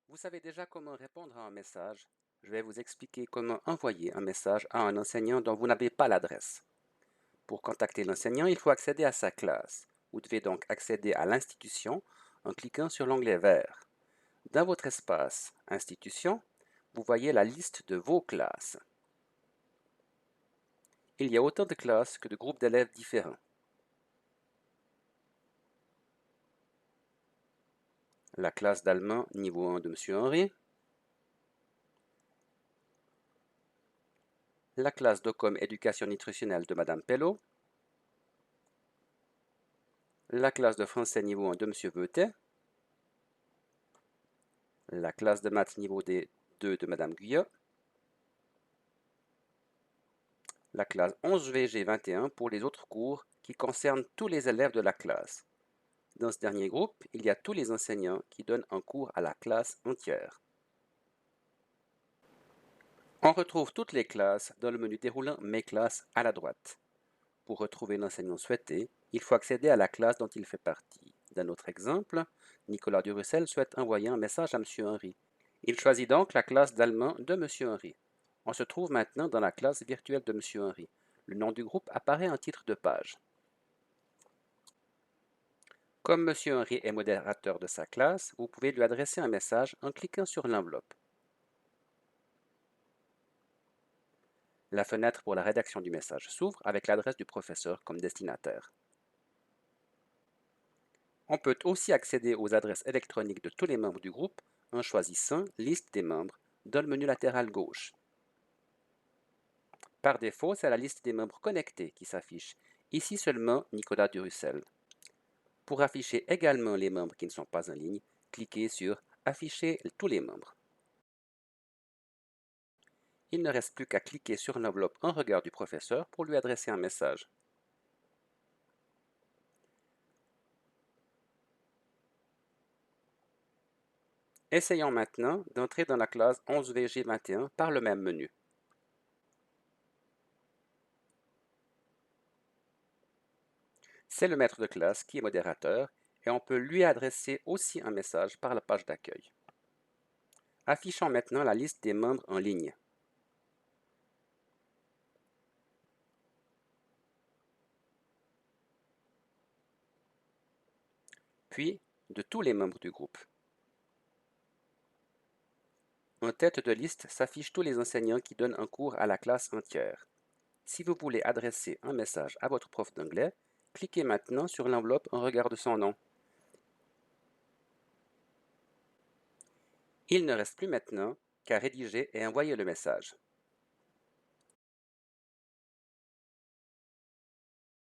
Vous savez déjà comment répondre à un message. Je vais vous expliquer comment envoyer un message à un enseignant dont vous n'avez pas l'adresse. Pour contacter l'enseignant, il faut accéder à sa classe. Vous devez donc accéder à l'institution en cliquant sur l'onglet vert. Dans votre espace Institution, vous voyez la liste de vos classes. Il y a autant de classes que de groupes d'élèves différents. La classe d'allemand niveau 1 de M. Henry, la classe d'OCOM éducation nutritionnelle de Mme Pello, la classe de français niveau 1 de M. Veutet, la classe de maths niveau D2 de Mme Guyot, la classe 11VG21 pour les autres cours qui concernent tous les élèves de la classe. Dans ce dernier groupe, il y a tous les enseignants qui donnent un cours à la classe entière. On retrouve toutes les classes dans le menu déroulant Mes classes à la droite. Pour retrouver l'enseignant souhaité, il faut accéder à la classe dont il fait partie. Dans notre exemple, Nicolas Durussel souhaite envoyer un message à M. Henry. Il choisit donc la classe d'allemand de M. Henry. On se trouve maintenant dans la classe virtuelle de M. Henry. Le nom du groupe apparaît en titre de page. Comme M. Henry est modérateur de sa classe, vous pouvez lui adresser un message en cliquant sur l'enveloppe. La fenêtre pour la rédaction du message s'ouvre avec l'adresse du professeur comme destinataire. On peut aussi accéder aux adresses électroniques de tous les membres du groupe en choisissant Liste des membres dans le menu latéral gauche. Par défaut, c'est la liste des membres connectés qui s'affiche. Ici seulement Nicolas Durussel. Pour afficher également les membres qui ne sont pas en ligne, cliquez sur Afficher tous les membres. Il ne reste plus qu'à cliquer sur l'enveloppe en regard du professeur pour lui adresser un message. Essayons maintenant d'entrer dans la classe 11VG21 par le même menu. C'est le maître de classe qui est modérateur et on peut lui adresser aussi un message par la page d'accueil. Affichons maintenant la liste des membres en ligne. Puis, de tous les membres du groupe. En tête de liste s'affichent tous les enseignants qui donnent un cours à la classe entière. Si vous voulez adresser un message à votre prof d'anglais, cliquez maintenant sur l'enveloppe en regard de son nom. Il ne reste plus maintenant qu'à rédiger et envoyer le message.